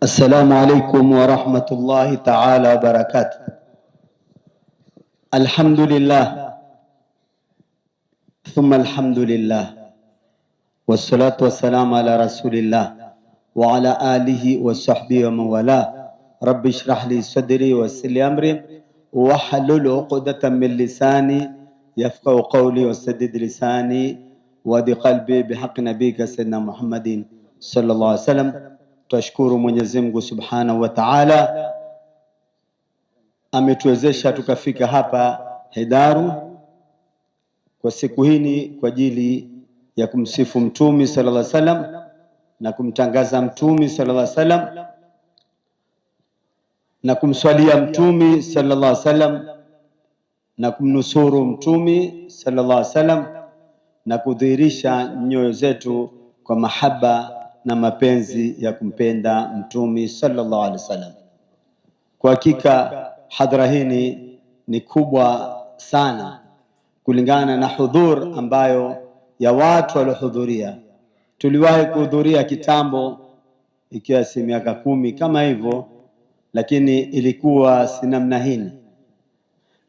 Assalamu alaikum wa rahmatullahi ta'ala wa barakatuh. Alhamdulillah thumma alhamdulillah wassalatu wassalamu ala rasulillah wa ala alihi wa sahbihi wa mawala. Rabbi shrah li sadri wa yassir li amri wahlul uqdatan min lisani yafqahu qawli wasaddid lisani wadi qalbi bihaqqi nabiyika sayyidina Muhammadin sallallahu alaihi wasallam. Twashukuru Mwenyezi Mungu Subhanahu wa Ta'ala, ametuwezesha tukafika hapa Hedaru kwa siku hii kwa ajili ya kumsifu Mtume sallallahu alaihi wasallam na kumtangaza Mtume sallallahu alaihi wasallam na kumswalia Mtume sallallahu alaihi wasallam na kumnusuru Mtume sallallahu alaihi wasallam na kudhihirisha nyoyo zetu kwa mahaba na mapenzi ya kumpenda Mtume sallallahu alaihi wasallam. Kwa hakika hadhara hii ni kubwa sana kulingana na hudhur ambayo ya watu waliohudhuria. Tuliwahi kuhudhuria kitambo ikiwa si miaka 10 kama hivyo, lakini ilikuwa si namna hii.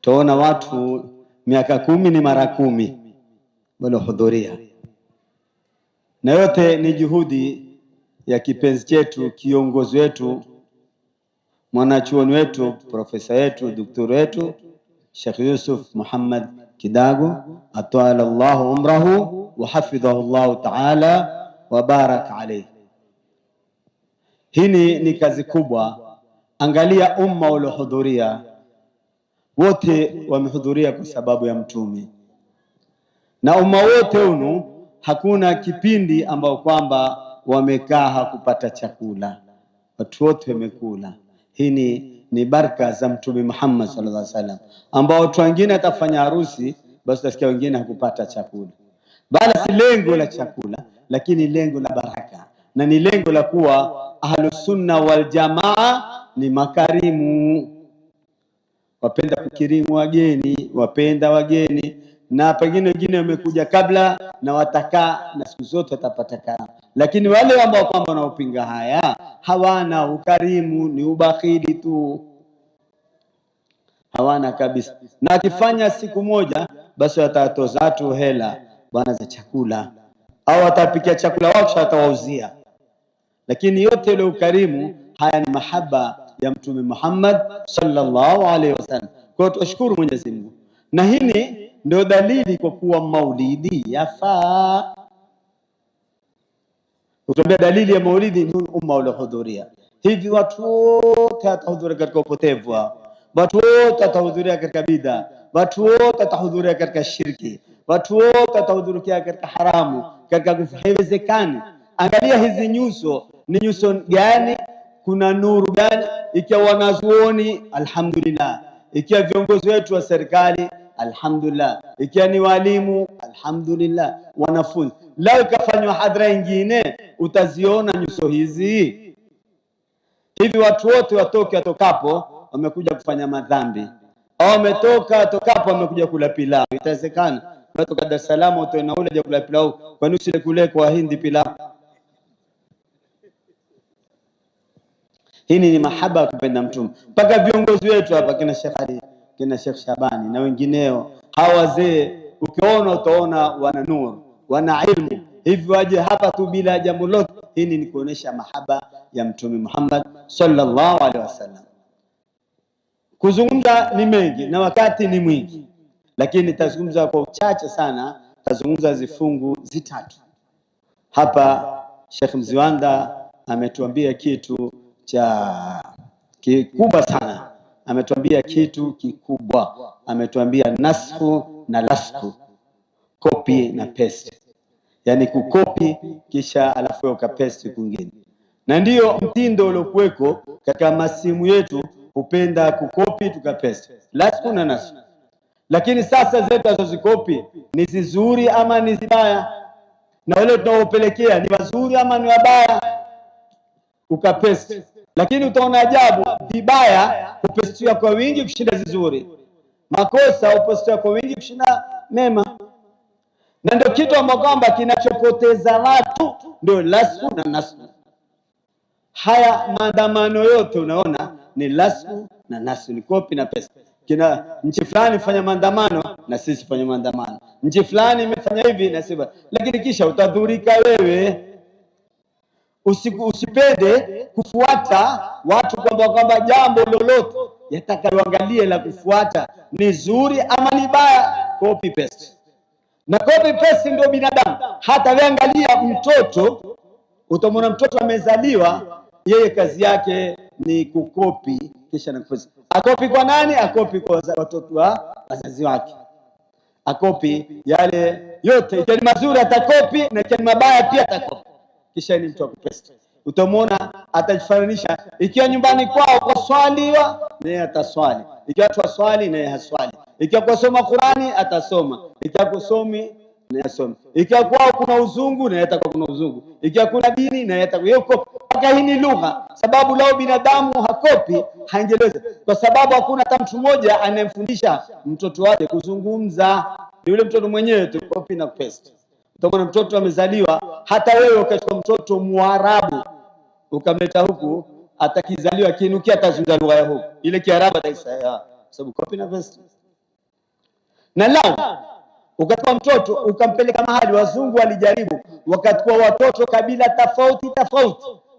Tuona watu miaka 10 ni mara 10 waliohudhuria, na yote ni juhudi ya kipenzi chetu, kiongozi wetu, mwanachuoni wetu, profesa wetu, daktari wetu Sheikh Yusuf Muhammad Kidago, atwala Allahu umrahu wa hafidhahu Allahu ta'ala wa baraka alayhi. Hii ni kazi kubwa. Angalia umma uliohudhuria, wote wamehudhuria kwa sababu ya Mtume, na umma wote unu hakuna kipindi ambao kwamba wamekaa hakupata chakula, watu wote wamekula. Hii ni baraka za Mtume Muhammad sallallahu alaihi wasallam, ambao watu wengine atafanya harusi basi utasikia wengine hakupata chakula. Bali si lengo la chakula, lakini lengo la baraka, na ni lengo la kuwa ahlus sunna wal jamaa ni makarimu, wapenda kukirimu wageni, wapenda wageni, na pengine wengine wamekuja kabla na watakaa na siku zote watapata karama. Lakini wale ambao kwamba wanaopinga haya hawana ukarimu, ni ubakhili tu, hawana kabisa. Na akifanya siku moja basi watatoza tu hela bwana za chakula, au watapikia chakula wao kisha watawauzia. Lakini yote ile ukarimu, haya ni mahaba ya Mtume Muhammad sallallahu alaihi wasallam. Kwa hiyo tushukuru Mwenyezi Mungu, na hii ndio dalili kwa kuwa maulidi yafaa. Utambia dalili ya maulidi ni umma uliohudhuria. Hivi watu wote watahudhuria katika upotevu, watu wote watahudhuria katika bid'a, watu wote watahudhuria katika shirki, watu wote watahudhuria katika haramu, katika kufuru. Haiwezekani. Angalia hizi nyuso, ni nyuso gani? Kuna nuru gani? Ikiwa wanazuoni alhamdulillah, ikiwa viongozi wetu wa serikali alhamdulillah, ikiwa ni walimu alhamdulillah, wanafunzi. Lao ikafanywa hadhara nyingine utaziona nyuso hizi. Hivi watu wote atokapo wamekuja kufanya madhambi, au wametoka atokapo wamekuja kula pilau. Itawezekana kutoka Dar es Salaam utoe na ule kula pilau, kwa nini usile kule kwa Hindi pilau? Hii ni mahaba ya kupenda Mtume. Mpaka viongozi wetu hapa kina Sheikh Ali, kina Sheikh Shabani na wengineo, hawa wazee ukiona utaona wana nuru, wana ilmu. Hivi waje hapa tu bila jambo lote. Hii ni kuonesha mahaba ya Mtume Muhammad sallallahu alaihi wasallam. Kuzungumza ni mengi na wakati ni mwingi, lakini tazungumza kwa uchache sana. Tazungumza zifungu zitatu. Hapa Sheikh Mziwanda ametuambia kitu cha kikubwa sana, ametuambia kitu kikubwa, ametuambia nasfu na lasku, copy na paste. Yani kukopi kisha alafu ukapaste kwingine, na ndiyo mtindo uliokuweko katika masimu yetu, upenda kukopi tukapaste lasku na nasfu. Lakini sasa zetu azozikopi ni zizuri ama ni zibaya, na wale tunaopelekea ni wazuri ama ni wabaya, ukapaste. Lakini utaona ajabu, vibaya kupestia kwa wingi kushinda vizuri. Makosa uposti kwa wingi kushinda mema, na ndio kitu ambacho kwamba kinachopoteza watu ndio lasfu na nasbu. Haya maandamano yote unaona ni lasfu na nasbu, ni copy na paste. Kina nchi fulani fanya maandamano na sisi fanya maandamano, nchi fulani imefanya hivi na sisi, lakini kisha utadhurika wewe. Usipende kufuata watu kwamba jambo lolote yatakayoangalie la kufuata ni zuri ama ni baya, copy paste. Na copy paste ndio binadamu. Hata weangalia mtoto, utamwona mtoto amezaliwa, yeye kazi yake ni kukopi kisha na kupaste. Akopi kwa nani? Akopi kwa watoto wa wazazi wake, akopi yale yote. Ikiwa ni mazuri atakopi, na ikiwa ni mabaya pia atakopi, kisha ni mtu wa kupaste. Utamwona atajifananisha, ikiwa nyumbani kwao kwa swaliwa naye ataswali, ikiwa watu waswali naye haswali, ikiwa kusoma Qurani atasoma, ikiwa kusomi naye asome, ikiwa kwao kuna uzungu naye atakuwa kuna uzungu, ikiwa kuna dini naye atakuwa yuko. Paka hii ni lugha, sababu lao binadamu hakopi haendeleze, kwa sababu hakuna hata mtu mmoja anayemfundisha mtoto wake kuzungumza, ni yule mtoto mwenyewe tu, copy na paste. Utaona mtoto amezaliwa, hata wewe ukachukua mtoto Mwarabu ukamleta huku, atakizaliwa kinukia atazungumza lugha ya huku, ile Kiarabu ataisema, sababu copy na paste. Na lao ukachukua mtoto ukampeleka mahali, wazungu walijaribu, wakachukua watoto kabila tofauti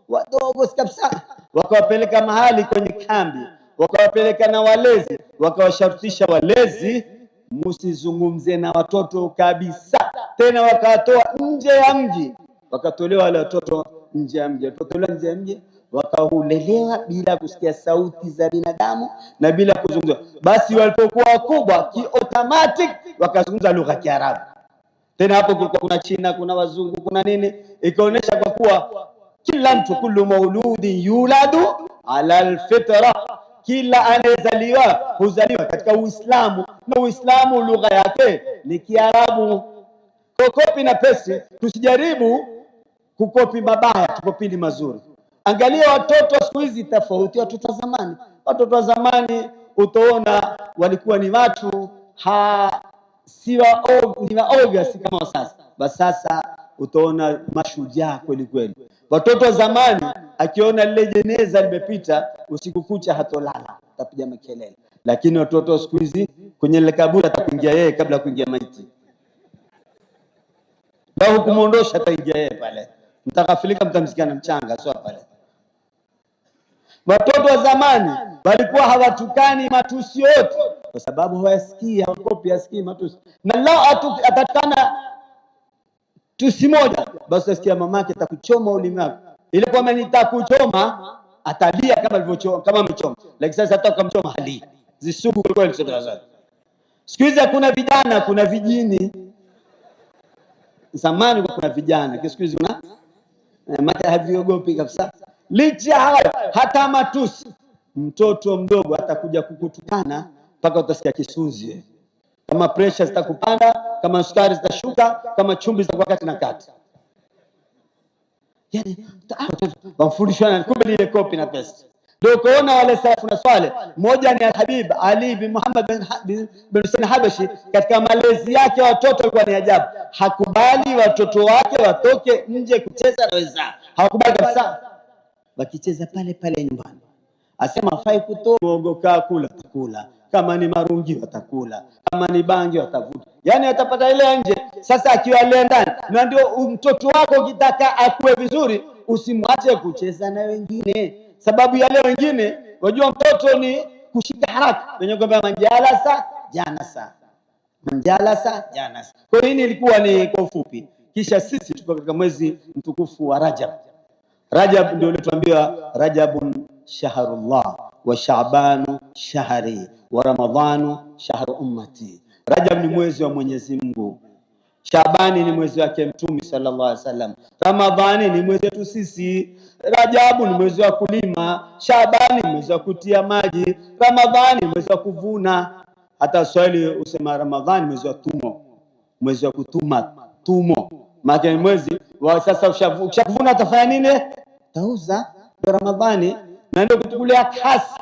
wadogo kabisa, wakawapeleka mahali kwenye kambi, wakawapeleka na walezi, wakawasharutisha walezi msizungumze na watoto kabisa tena, wakatoa nje ya mji, wakatolewa wale watoto nje ya mji, wakatolewa nje ya mji, wakaulelewa bila kusikia sauti za binadamu na bila kuzungumza. Basi walipokuwa wakubwa automatic wakazungumza lugha ya Kiarabu. Tena hapo kulikuwa kuna China, kuna wazungu, kuna nini, ikaonesha kwa kuwa kila mtu, kullu mauludi yuladu ala alfitra, kila anayezaliwa huzaliwa katika Uislamu, na Uislamu lugha yake ni Kiarabu. Kwa copy na paste, tusijaribu kukopi mabaya, tukopi mazuri. Angalia watoto siku hizi tofauti watoto wa zamani. Watoto wa zamani utaona walikuwa ni watu si waoga si kama sasa. Basi sasa utaona mashujaa kweli kweli. Watoto wa zamani akiona lile jeneza limepita usiku kucha hatolala, atapiga makelele. Lakini watoto wa siku hizi kwenye ile kaburi atakuingia yeye kabla kuingia maiti, ndio kumuondosha ataingia yeye pale, mtakafilika mtamsikiana mchanga sio pale. Watoto wa zamani walikuwa hawatukani matusi yote, kwa sababu hawasikia, hawakopi, hasikii matusi. Na lao atatukana tusi moja, basi asikia mamake atakuchoma ulimi wako. Ile kwamba nitakuchoma atalia kama alivyochoma, kama amechoma. Lakini sasa hata kumchoma hali zisugu kwa kweli sasa. Siku hizi kuna vijana, kuna vijini. Zamani kuna vijana, siku hizi kuna mata haviogopi kabisa. Licha hayo hata matusi, mtoto mdogo atakuja kukutukana mpaka utasikia kisunzi. Kama pressure zitakupanda, kama sukari zitashuka, kama chumvi zitakuwa kati na kati. Yani wafundishana, kumbe ile copy na paste. Ndio kuona wale salafu na swale, mmoja ni Al-Habib Ali bin Muhammad bin Hussein Habashi, katika malezi yake watoto alikuwa ni ajabu. Hakubali watoto wake watoke nje kucheza na wenzao, hakubali kabisa, wakicheza pale pale nyumbani. Asema hafai kutoka kula, takula, kama ni marungi watakula, kama ni bangi watavuta, yani atapata ile nje. Sasa akiwa ile ndani, na ndio mtoto wako ukitaka akue vizuri usimwache kucheza na wengine, sababu yale wengine wajua mtoto ni kushika haraka, wenye kwamba manjalasa janasa, manjalasa janasa. Kwa hiyo ilikuwa ni kwa ufupi. Kisha sisi tuko katika mwezi mtukufu wa Rajab. Rajab ndio ulituambiwa Rajabun shahrullah wa Shaabanu shahri wa Ramadhanu shahru ummati. Rajab ni mwezi wa Mwenyezi Mungu, Shaabani ni mwezi wake Mtume sallallahu alaihi wasallam, Ramadhani ni mwezi wetu sisi, Rajabu ni mwezi wa kulima, Shaabani ni mwezi wa kutia maji, Ramadhani ni mwezi wa kuvuna. Hata Swahili usema Ramadhani mwezi wa tumo, mwezi wa kutuma tumo, maana ni mwezi wa sasa. Ukishavuna utafanya nini? Tauza. Ndio Ramadhani, na ndio kutukulia kasi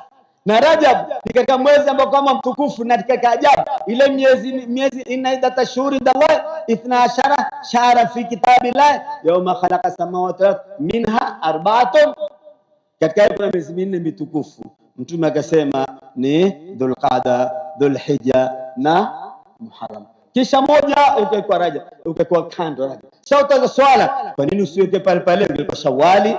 Na Rajab ni katika mwezi ambao kama mtukufu na katika ajabu. Ile miezi inna iddat ashhuri indallahi 12 shahra fi kitabillah yawma khalaqa samawati wal ardh minha arba'atun. Katika hiyo kuna miezi minne mitukufu. Mtume akasema ni Dhulqaada, Dhulhijja na Muharram. Kisha moja ukawekwa Rajab, ukawekwa kando Rajab. Sasa utaanza swala, kwa nini usiweke pale pale kwa Shawali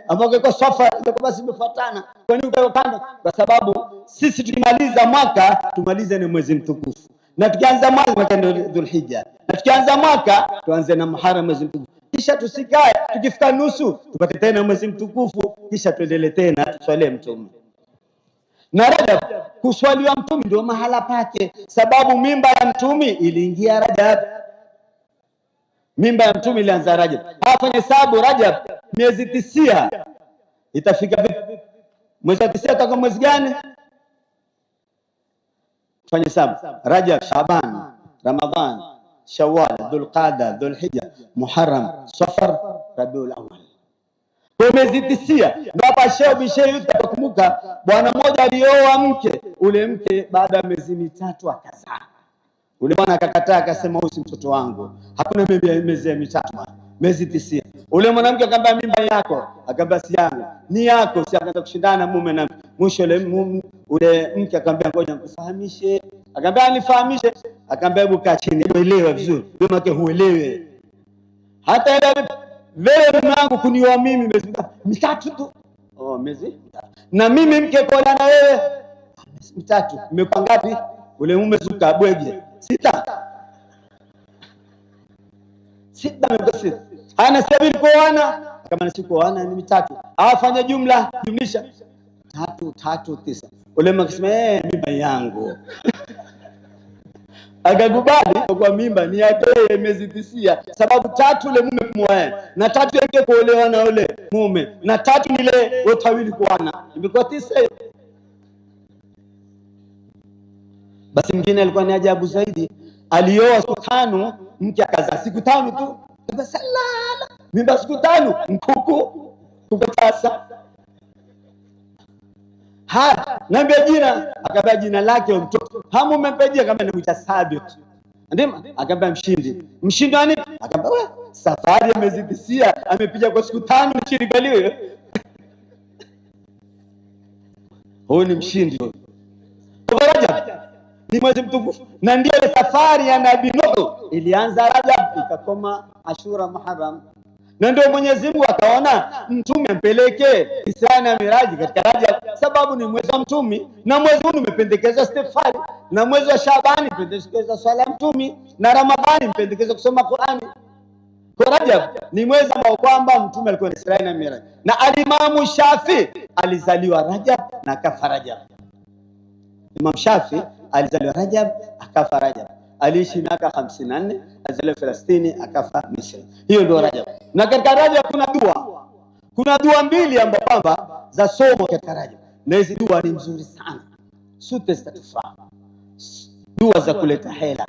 ambao kwa Safar itakuwa basi imefuatana? Kwa nini ukaweka kando? Kwa sababu sisi tukimaliza mwaka tumalize na mwezi mtukufu, na tukianza mwaka ndio Dhulhijja, na tukianza mwaka tuanze na Muharram, mwezi mtukufu. Kisha tusikae tukifika nusu tupate tena mwezi mtukufu, kisha tuendelee tena tuswalie Mtume. Na Rajab kuswaliwa Mtume ndio mahala pake, sababu mimba ya Mtume iliingia Rajab. Mimba ya Mtume ilianza Rajab. Hafanye hesabu Rajab miezi 9 itafika vipi? Mwezi wa 9 utakuwa mwezi gani? Fanye hesabu. Rajab, Shaaban, Ramadhan, Shawwal, Dhulqaada, Dhulhijja, Muharram, Safar, Rabiul Awwal. Kwa miezi 9 ndio hapa Sheikh Bishairi utakumbuka bwana mmoja alioa mke, ule mke baada ya miezi 3 akazaa. Ule bwana akakataa akasema huyu si mtoto wangu. Hakuna miezi 3, miezi 9. Ule mwanamke akamwambia mimba yako, akamwambia si yangu. Ni yako, si akaanza kushindana mume na mwisho ule mke akamwambia ngoja nikufahamishe. Akamwambia nifahamishe, akamwambia hebu kaa chini, uelewe vizuri. Wewe mke huelewe. Hata ile wewe mume wangu kunioa mimi miezi 3 tu. Oh, miezi 3. Na mimi mke kuolewa na wewe miezi 3. Imekuwa ngapi? Ule mume zuka bwege 6. 6 mkosi. Ana sabili kuoana, kama nisikuoana ni 3. Afanye jumlisha 3 9. Ule mume akasema mimba yangu. Akakubali kwa mimba ni yake miezi 9, sababu 3 ule mume kumwoa na 3 yake kuolewa na ule mume na 3 ile wote wawili kuoana, imekuwa 9. Basi mwingine alikuwa ni ajabu zaidi, alioa siku 5 mke akazaa siku 5 tu. Baba salala, mimba siku 5 mkuku sasa. Niambia jina, akabia jina lake mtoto. Hamu umempedia kama anamuita Sabit. Ndima akambia mshindi. Mshindi wa nini? Akambia wewe safari ya miezi 9 amepiga kwa siku 5 mshindi galiwe. Huyu ni mshindi huyo. Rajab ni mwezi mtukufu na ndio ile safari ya Nabii Nuh ilianza Rajab ikakoma Ashura, Muharram. Na ndio Mwenyezi Mungu akaona Mtume ampeleke Isra na Miraji katika Rajab, sababu ni mwezi wa Mtume, na mwezi huu umependekeza istighfari, na mwezi wa Shaabani pendekeza swala Mtume, na Ramadhani pendekeza kusoma Qur'ani. Kwa Rajab ni mwezi ambao kwamba Mtume alikuwa na Isra na Miraji, na Alimamu Shafi alizaliwa Rajab na akafa Rajab. Imam Shafi alizaliwa Rajab akafa Rajab. Aliishi miaka 54, alizaliwa Palestina akafa Misri. Hiyo ndio Rajab. Na katika Rajab kuna dua mbili ambapo kwamba za somo katika Rajab. Na hizi dua ni nzuri sana. Sote zitatufaa. Dua za kuleta hela.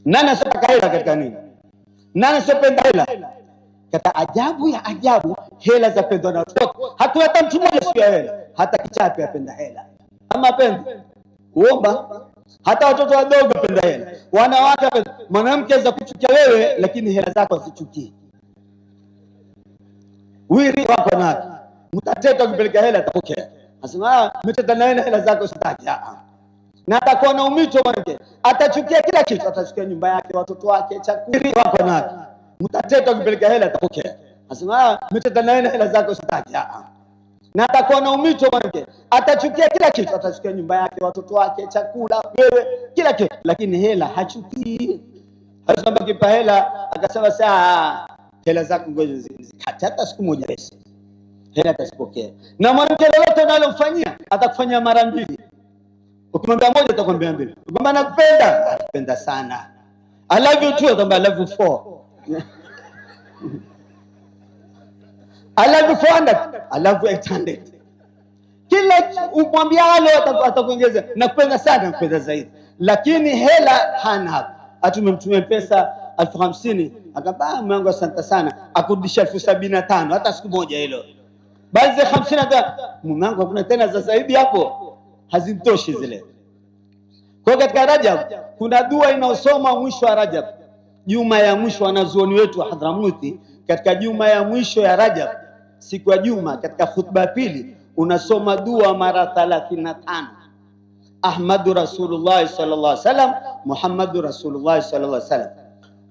Nani asipaka hela katika nini? Nani asipenda hela? Katika ajabu ya ajabu, hela za pendwa na watu. Hakuna hata mtu mmoja sikia hela. Hata kichapi apenda hela. Ama penda kuomba. Hata watoto wadogo penda hela. Wanawake, mwanamke za kuchukia wewe lakini hela zako asichukie. Wiri wako naki. Mtateka kupeleka hela atapokea. Anasema mteta na wewe hela zako sitaki. Na atakuwa na umito mwanamke. Atachukia kila kitu, atachukia nyumba yake, watoto wake, chakula wako naki. Mtateka kupeleka hela atapokea. Anasema mteta na wewe hela zako sitaki. Na atakuwa na umito mwanamke. Atachukia kila kitu, atachukia nyumba yake, watoto wake, chakula, wewe, kila kitu, lakini hela hachukii. Hasa kipa hela akasema saa hela zako ngoja zikate hata siku moja basi. Hela atasipokea. Na mwanamke lolote unalomfanyia atakufanyia mara 2. Ukimwambia moja atakwambia 2. Ukimwambia nakupenda, nakupenda sana. I love you too, atakwambia I love you 4. I love you 400, I love you 800. Kila umwambia wale atakuongeza nakupenda sana, nakupenda zaidi. Lakini hela hana hapo. Atumemtumia pesa 50,000, akaba mwanangu asante sana, akurudisha 75,000 hata siku moja hilo. Basi 50 hata mwanangu hakuna tena za zaidi hapo. hazimtoshi zile. Kwa katika Rajab kuna dua inaosoma mwisho wa Rajab, juma ya mwisho. Wanazuoni wetu wa Hadhramuti, katika juma ya mwisho ya Rajab, siku ya juma, katika khutba pili unasoma dua mara 35. Ahmadu Rasulullah sallallahu alaihi wasallam, Muhammadu Rasulullah sallallahu alaihi wasallam.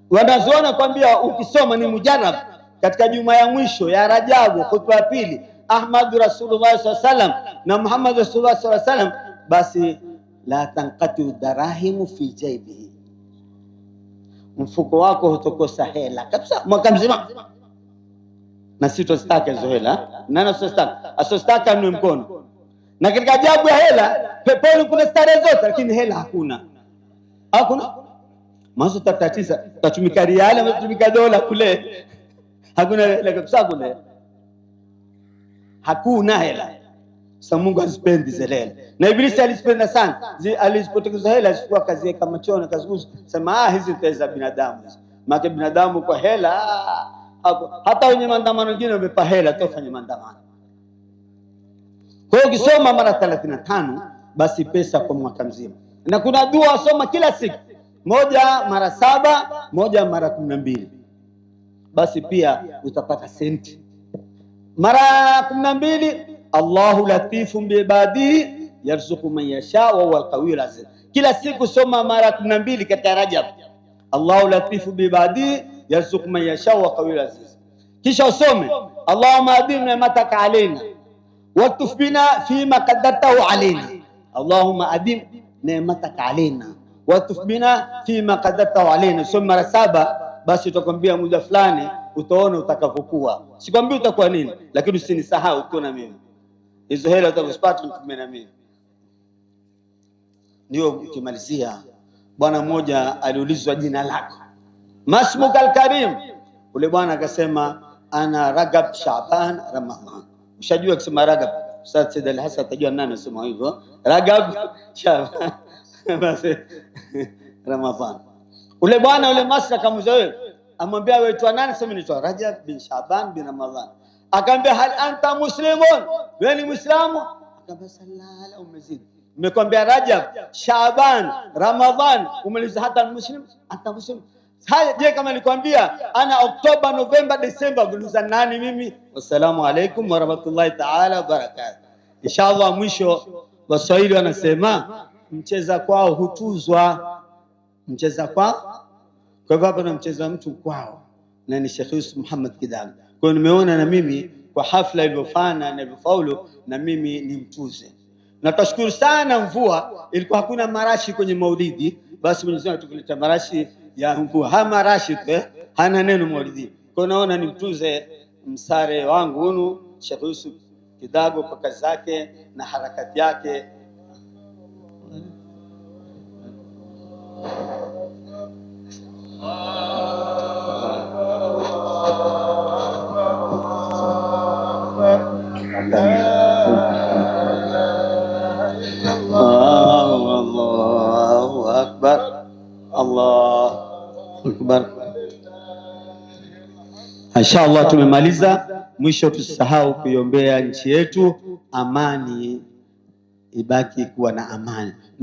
Wanazuoni kwambia ukisoma ni mujarrab katika juma ya mwisho ya Rajabu, khutba ya pili, Ahmadu Rasulullah sallallahu alaihi wasallam na Muhammadu Rasulullah sallallahu alaihi wasallam, basi la tanqatu darahimu fi jaybihi, mfuko wako hutokosa hela kabisa mwaka mzima. Na sisi tusitaka hizo hela, nani asostaka ni mkono. Na katika ajabu ya hela, peponi kuna starehe zote, lakini hela hakuna. Mwanzo tatatiza, tatumika riali, tatumika dola kule. Hakuna hela kabisa kule. Hakuna hela. Sasa Mungu asipendi zile hela. Na Ibilisi alisipenda sana. Alisipoteza hela, alikuwa kazi yake kama chona, kazuguza. Sema hizi pesa binadamu. Maana binadamu kwa hela, hata wenye maandamano wengine wamepa hela tofanye maandamano. Kwa hiyo ukisoma mara 35 basi pesa kwa mwaka mzima. Na kuna dua usoma kila siku, moja mara 7, moja mara 12, basi pia utapata senti. Mara 12, Allahu latifun biibadihi yarzuqu man yasha wa huwa alqawiyul aziz. Kila siku soma mara 12 katika Rajab, Allahu latifu biibadihi yarzuqu man yasha wa huwa alqawiyul aziz. Kisha usome Allahumma adim ni'mataka alaina watuf bina fima qaddartahu alaina. Allahumma adim ni'mataka alaina watuf bina fima qaddartahu alaina. Soma mara 7, basi utakwambia muda fulani utaona utakavyokuwa. Sikwambii utakuwa nini, lakini usinisahau uko na mimi. Hizo hela utakuzipata mtume na mimi. Ndio ukimalizia, bwana mmoja aliulizwa jina lako, masmukal karim. Ule bwana akasema ana Ragab Shaaban Ramadhan. Ushajua kusema Ragab, Ustadh Said Al-Hasan atajua nani anasema hivyo, Ragab Shaaban basi Ramadhan. Ule bwana ule masra akamuuliza wewe, amwambia wewe tu nani? Sema naitwa Rajab bin Shaaban bin Ramadhan. Akamwambia hal anta muslimun, wewe ni Muislamu? Akamwambia sallallahu umezidi, nimekwambia Rajab, Shaaban, Ramadhan, umeliza hata muslim, anta muslim. Haya, je, kama nikwambia ana Oktoba, Novemba, Desemba, guliza nani mimi? Wassalamu alaikum warahmatullahi ta'ala wabarakatuh. Inshallah, mwisho Waswahili wanasema mcheza kwao hutuzwa. Mcheza kwao, kwa hivyo hapa namcheza mtu kwao, na ni Sheikh Yusuf Muhammad Kidago. Kwa hiyo nimeona na mimi kwa hafla iliyofana na ilivyofaulu, na mimi ni mtuze. Na tashukuru sana mvua, ilikuwa hakuna marashi kwenye maulidi, basi Mwenyezi Mungu atukuleta marashi ya mvua. Ha marashi tu, hana neno maulidi. Kwa hiyo naona ni mtuze msare wangu hunu Sheikh Yusuf Kidago kwa kazi zake na harakati yake. Allahu akbar, Allahu akbar. Inshallah tumemaliza. Mwisho tusisahau kuiombea nchi yetu, amani ibaki kuwa na amani.